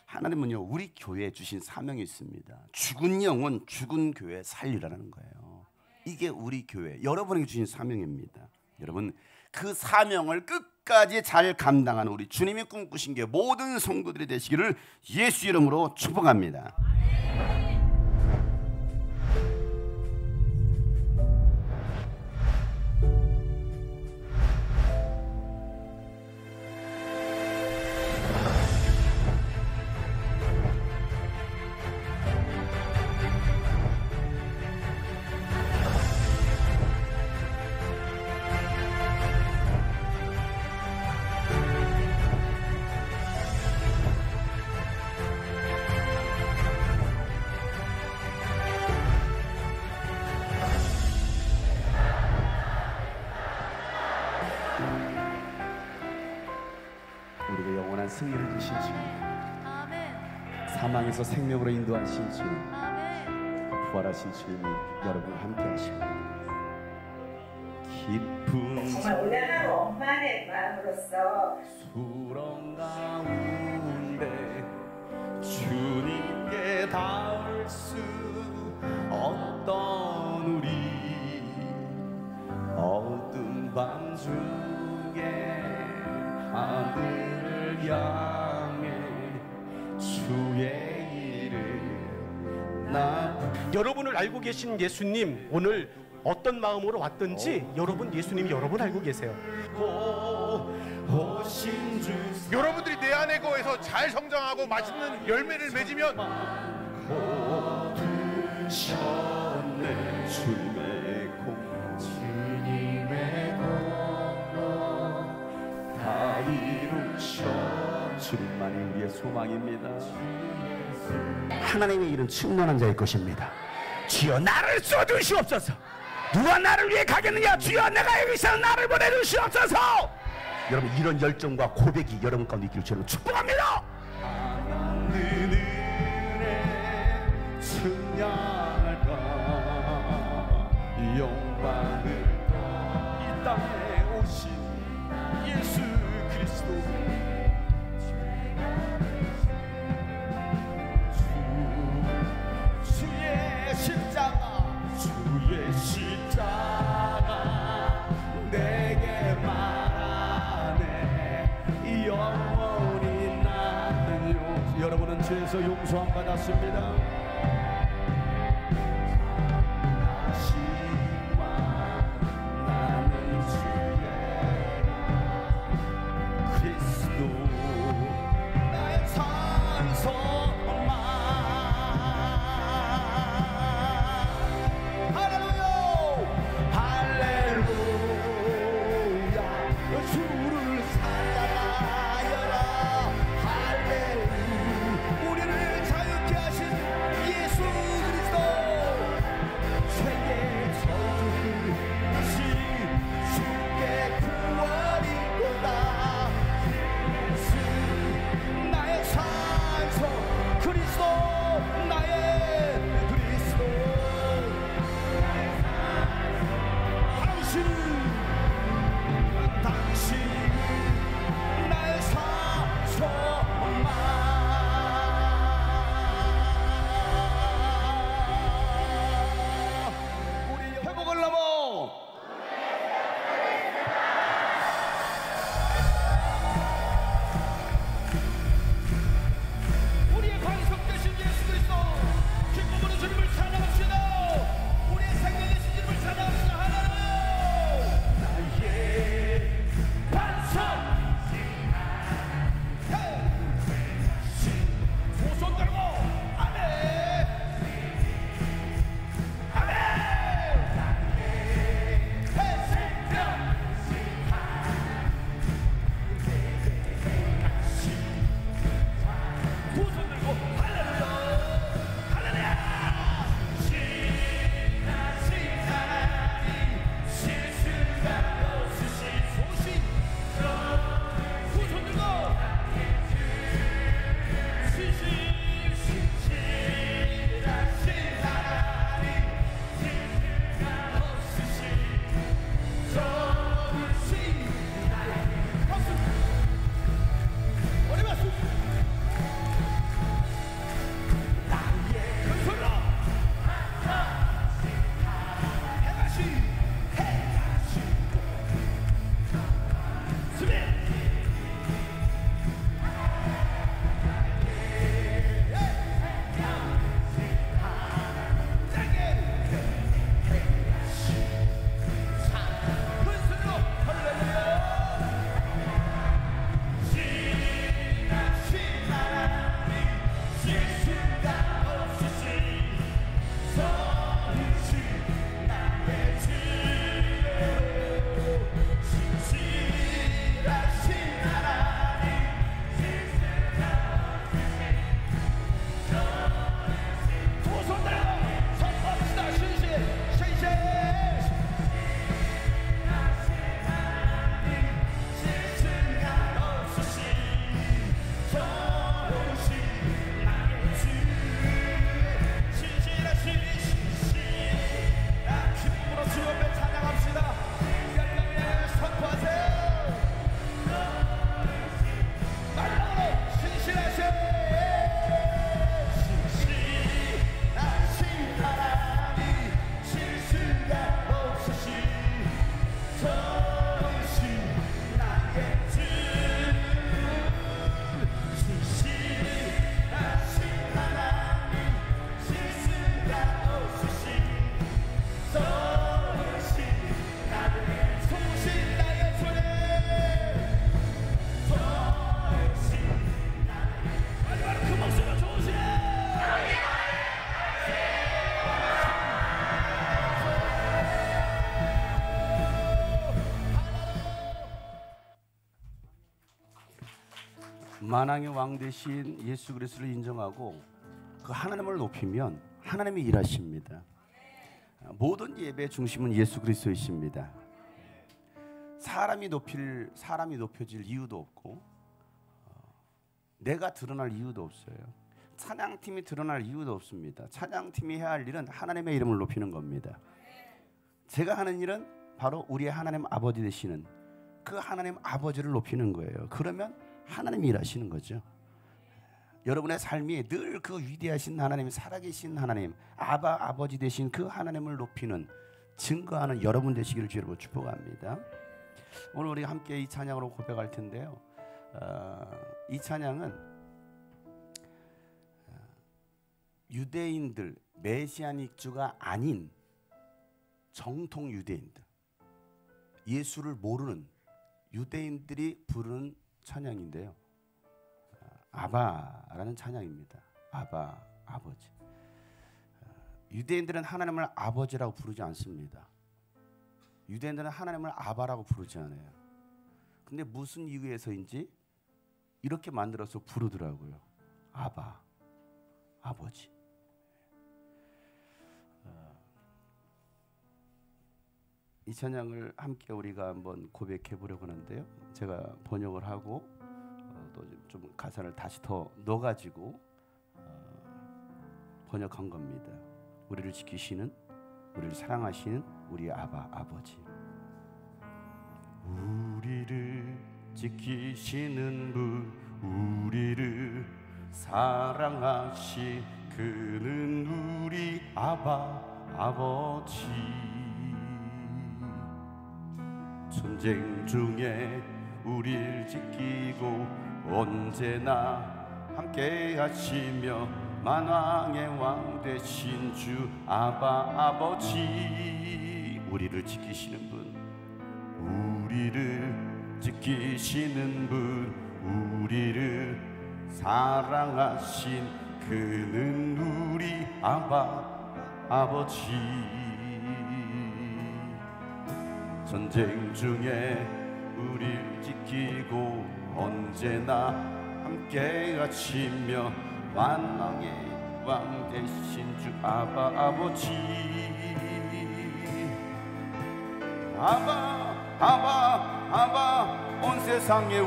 하나님은요 우리 교회에 주신 사명이 있습니다. 죽은 영혼 죽은 교회 살리라는 거예요. 이게 우리 교회 여러분에게 주신 사명입니다. 여러분 그 사명을 끝까지 잘 감당하는 우리 주님이 꿈꾸신 게 모든 성도들이 되시기를 예수 이름으로 축복합니다. 우리에게 영원한 승리를 주신 주님, 사망에서 생명으로 인도하신 주님, 부활하신 주님이 여러분과 함께 하십니다. 깊은 정말 오늘 하루 엄마의 마음으로서 수렁 가운데 주님께 닿을 수 없던 우리 어두운 밤 중에 하늘을 향해 주의 이름 나 여러분을 알고 계신 예수님 오늘 어떤 마음으로 왔든지 여러분 예수님이 여러분 알고 계세요. 오신 주 여러분들이 내 안에 거해서 잘 성장하고 맛있는 열매를 맺으면 셨네 주님의 공 주님의 공로 다 이루셔 주님만이 우리의 소망입니다. 하나님의 일은 충만한 자일 것입니다. 주여 나를 쏘주시옵소서. 누가 나를 위해 가겠느냐. 주여 내가 여기서 나를 보내주시옵소서. 여러분 이런 열정과 고백이 여러분 가운데 있기를 저는 축복합니다. 하늘에 승냥할까 영광을 이 땅에 오신 예수 그리스도 주의 십자가 내게 말하네 영원히 나는 여러분은 죄에서 용서함 받았습니다. 만왕의 왕 되신 예수 그리스도를 인정하고 그 하나님을 높이면 하나님이 일하십니다. 모든 예배의 중심은 예수 그리스도이십니다. 사람이 높여질 이유도 없고 내가 드러날 이유도 없어요. 찬양팀이 드러날 이유도 없습니다. 찬양팀이 해야 할 일은 하나님의 이름을 높이는 겁니다. 제가 하는 일은 바로 우리의 하나님 아버지 되시는 그 하나님 아버지를 높이는 거예요. 그러면 하나님이 일하시는 거죠. 여러분의 삶이 늘 그 위대하신 하나님, 살아계신 하나님, 아버지 되신 그 하나님을 높이는, 증거하는 여러분 되시기를 주로 축복합니다. 오늘 우리 함께 이 찬양으로 고백할 텐데요. 이 찬양은 유대인들, 메시아닉주가 아닌 정통 유대인들, 예수를 모르는 유대인들이 부르는 찬양인데요. 아바라는 찬양입니다. 아바, 아버지. 유대인들은 하나님을 아버지라고 부르지 않습니다. 유대인들은 하나님을 아바라고 부르지 않아요. 근데 무슨 이유에서인지 이렇게 만들어서 부르더라고요. 아바, 아버지. 이 찬양을 함께 우리가 한번 고백해 보려고 하는데요. 제가 번역을 하고 또 좀 가사를 다시 더 넣어가지고 번역한 겁니다. 우리를 지키시는, 우리를 사랑하시는 우리 아바, 아버지. 우리를 지키시는 분, 우리를 사랑하시 그는 우리 아바, 아버지. 전쟁 중에 우리를 지키고 언제나 함께 하시며 만왕의 왕 되신 주 아바, 아버지. 우리를 지키시는 분, 우리를 지키시는 분, 우리를 사랑하신 그는 우리 아바, 아버지. 전쟁 중에 우리를 지키고 언제나 함께 하시며 만왕의 왕 되신 주 아바, 아버지. 아바, 아바, 아바, 온 세상의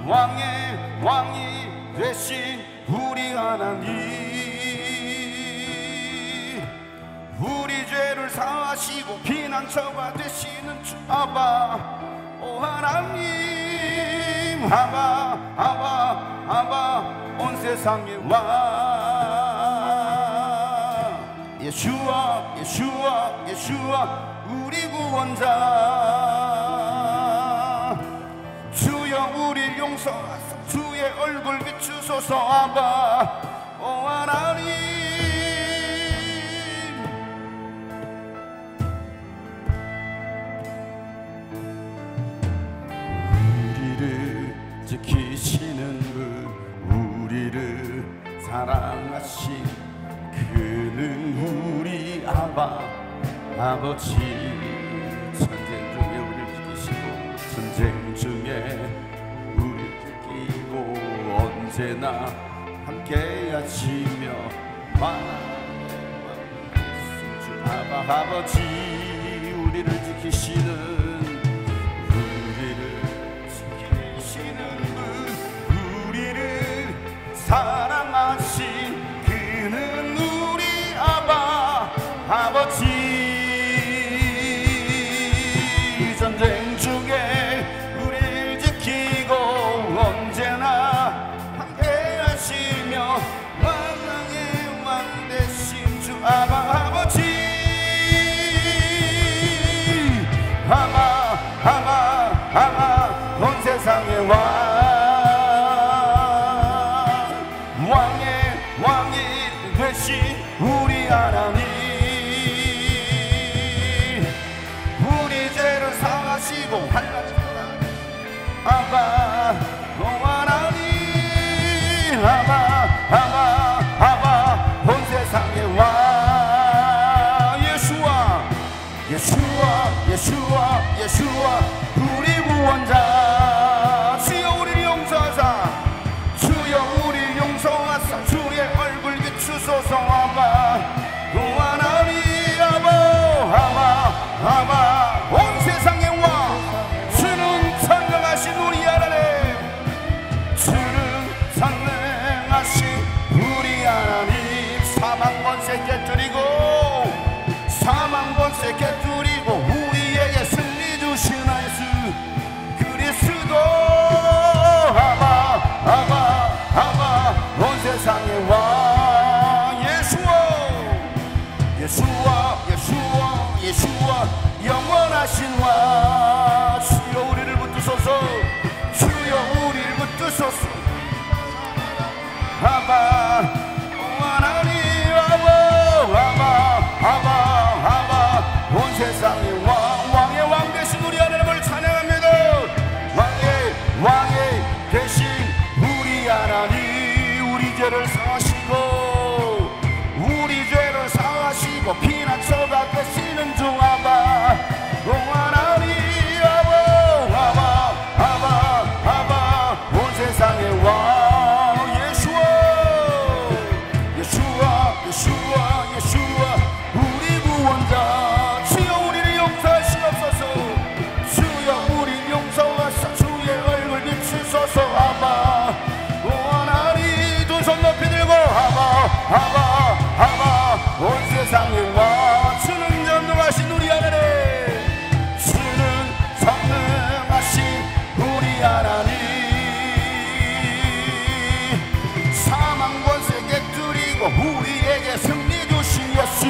왕의 왕이 되신 우리 하나님, 우리 죄를 사하시고 피난처가 되시는 주 아바, 오 하나님. 아바, 아바, 아바, 온 세상의 왕 예수와, 예수와, 예수와, 우리 구원자. 주여 우리 용서하사 주의 얼굴 비추소서. 아바, 오 하나님. 지키시는 분, 우리를 사랑하신 그는 우리 아바, 아버지. 전쟁 중에 우리를 지키시고, 전쟁 중에 우리를 지키고 언제나 함께 하시며 만왕의 왕 되신 주 아바, 아버지. 우리를 지키시는, 사랑하신 그는 우리 아바, 아버지. 전쟁 중에 우리를 지키고 언제나 함께 하시며 만왕의 왕 되신 주 아바, 아버지. 아바, 아바, 아바, 온 세상의 왕, 왕이 되신 우리 하나님, 우리 죄를 사하시고 아바, 오 하나님. 아바, 아바, 아바, 온 세상의 왕 예수와, 예수와, 예수와, 예수와, 우리 구원자. 예수와 예수와 예수와 영원하신 왕 주여 우리를 붙드소서 주여 우리를 붙드소서 아바 하나님 아바 온 세상의 왕의 왕 되신 우리 하나님을 찬양합니다. 왕의 대신 우리 하나님 우리 죄를 사하시고 우리 죄를 사하시고 피난처가 되시는 중 아바 하나님 아바 온 세상의 왕 예수와 우리 구원자 주여 우리를 용서하시옵소서 주여 우리 용서하사 주의 얼굴 비추소서 아바 하나님 두 손 높이 들고 아바 온 세상의 왕 주는 전능하신 우리 하나님 주는 전능하신 우리 하나님 사망 권세 깨뜨리고 우리에게 승리 주신 예수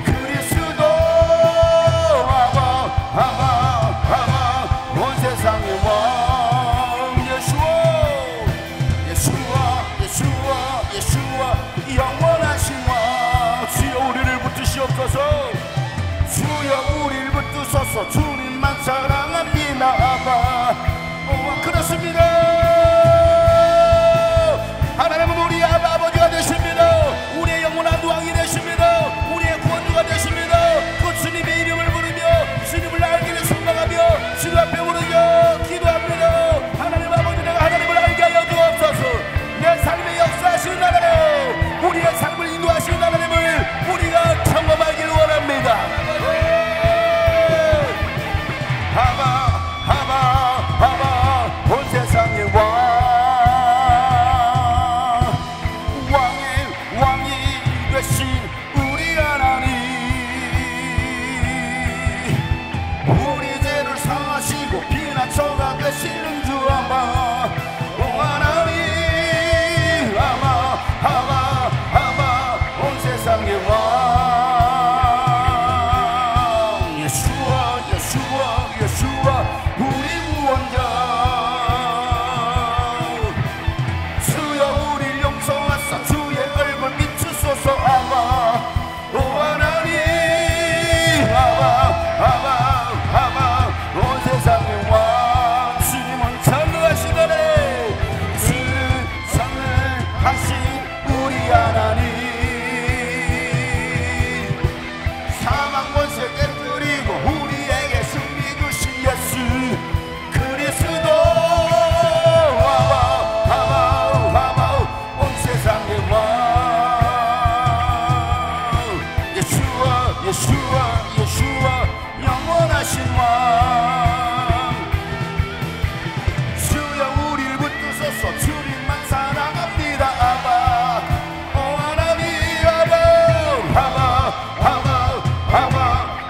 그리스도 아바 온 세상의 왕 예수와 영원하신 왕 주여 우리를 붙드시옵소서 주여 우리를 붙드소서 주님만 사랑합니다 아바 그렇습니다. 하나님은 우리 아버지가 되십니다. 우리의 영원한 왕이 되십니다. 우리의 구원주가 되십니다. 그 주님의 이름을 부르며 주님을 알기 위해 순종하며 주님 앞에 오르며 기도합니다. 하나님 아버지 내가 하나님을 알게 하여 주옵소서. 내 삶의 역사하시는 하나님 우리의 삶을 인도하시는 하나님을 우리가 경험하기를 원합니다. 아바 온 세상의 왕이 되신 우리 하나님 우리 죄를 사하시고 피난처가 되시는 주 아바 하나님 아바 온 세상의 왕 예수와 우리 구원자 주여 우리 용서하사 주의 얼굴 비추소서 아바 하나님 아바 온 세상의 왕 주님은 전능하신 하나님 전능하신 우리 하나님 사망 권세 깨뜨리고 우리에게 승리 주신 예수 그리스도 아바 온 세상의 왕 예수와 영원하신 왕 주여 우리를 붙드소서 주님만 사랑합니다 아바 하나님 아바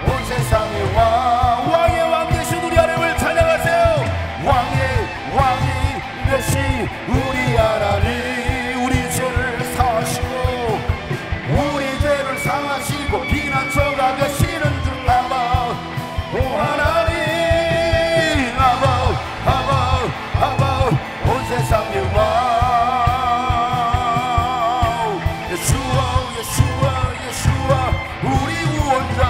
온 세상의 왕의 왕 되신 우리 하나님을 찬양하세요. 왕이 되신 우리 하나님 우리 죄를 사하시고 우리 죄를 사하시고 피난처가 되시는 중 아바 하나님 아바 온 세상의 왕 예수와 우리 구원자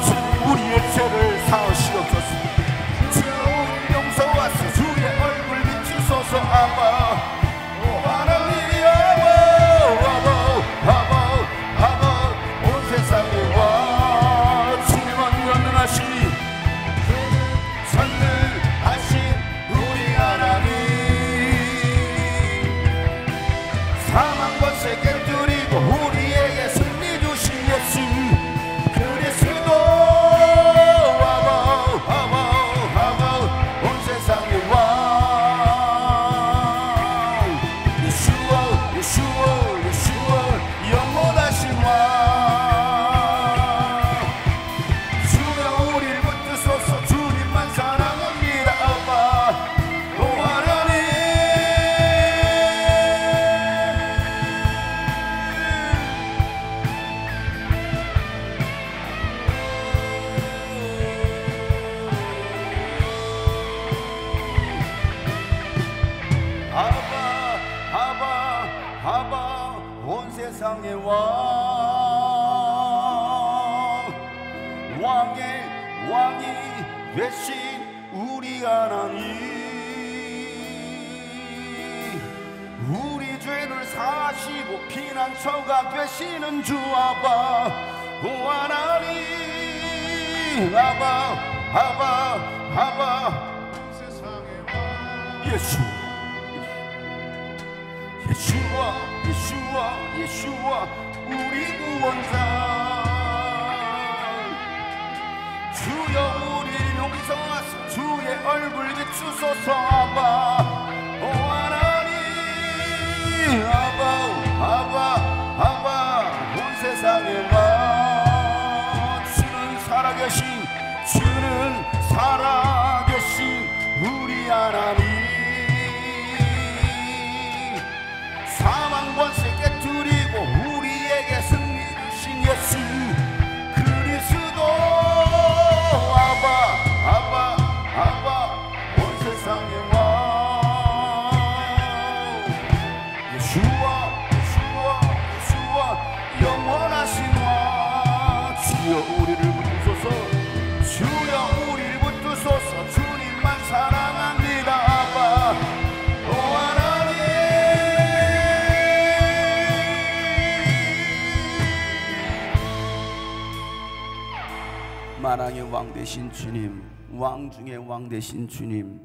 주님 우리의 죄를 사하시옵소서 주님 용서하사 주의 얼굴 비추소서 아바 하나님 아바 온 세상의 왕 만왕의 왕이 되신 우리 하나님, 우리 죄를 사시고 피난처가 되시는 주 아바, 오 하나님, 아바 예수와 우리 구원자, 주여 우리 용서하사 주의 얼굴 비추소서. 아바, 오 하나님, 아바 온 세상의 왕, 주는 살아계신 우리 하나님, 사망 권세 깨뜨리고 우리에게 승리 주신 예수 그리스도. 아바 온 세상의 왕, 예수와 영원하신 왕, 주여 우리를 붙드소서, 주님만 사랑합니다. 아바, 오 하나님, 만왕의 왕 되신 주님, 왕 중에 왕 되신 주님,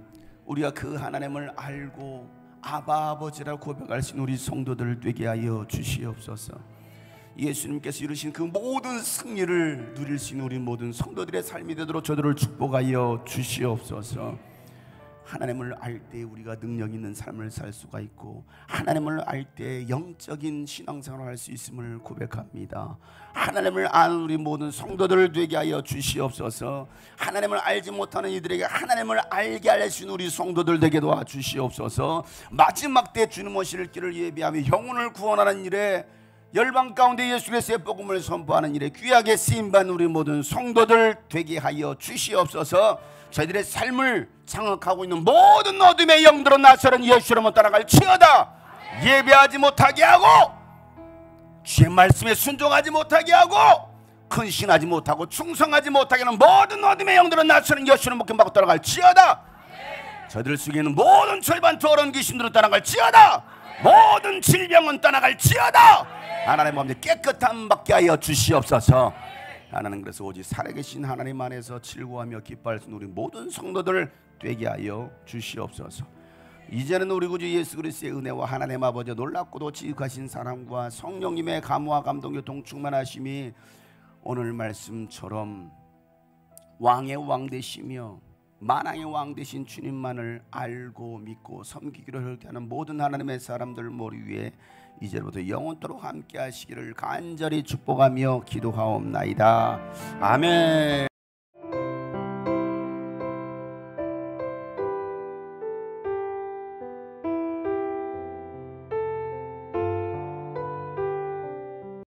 우리가 그 하나님을 알고 아바 아버지라고 고백할 수 있는 우리 성도들 되게 하여 주시옵소서. 예수님께서 이루신 그 모든 승리를 누릴 수 있는 우리 모든 성도들의 삶이 되도록 저들을 축복하여 주시옵소서. 하나님을 알 때 우리가 능력 있는 삶을 살 수가 있고, 하나님을 알 때 영적인 신앙생활을 할 수 있음을 고백합니다. 하나님을 아는 우리 모든 성도들을 되게 하여 주시옵소서. 하나님을 알지 못하는 이들에게 하나님을 알게 할 수 있는 우리 성도들 되게 도와 주시옵소서. 마지막 때 주님 오실 길을 예비하며 영혼을 구원하는 일에, 열방 가운데 예수 그리스도의 복음을 선포하는 일에 귀하게 쓰임받는 우리 모든 성도들 되게 하여 주시옵소서. 저희들의 삶을 장악하고 있는 모든 어둠의 영들은 나서는 예수 이름으로 떠나갈지어다. 예배하지 못하게 하고, 주의 말씀에 순종하지 못하게 하고, 근신하지 못하고 충성하지 못하게 하는 모든 어둠의 영들은 나서는 예수 이름으로 목숨 받고 떠나갈지어다. 저희들 속에 있는 모든 절반 더러운 귀신들은 떠나갈지어다. 모든 질병은 떠나갈지어다. 하나님 마음에 깨끗함 받게 하여 주시옵소서. 하나님, 그래서 오직 살아계신 하나님 안에서 즐거워하며 기뻐할 수 있는 우리 모든 성도들 되게 하여 주시옵소서. 이제는 우리 구주 예수 그리스도의 은혜와 하나님 아버지의 놀랍고도 지극하신 사랑과 성령님의 감화 감동 교통 충만하심이 오늘 말씀처럼 왕의 왕 되시며 만왕의 왕 되신 주님만을 알고 믿고 섬기기로 혈기하는 모든 하나님의 사람들 머리 위에 이제부터 영원토록 함께 하시기를 간절히 축복하며 기도하옵나이다. 아멘.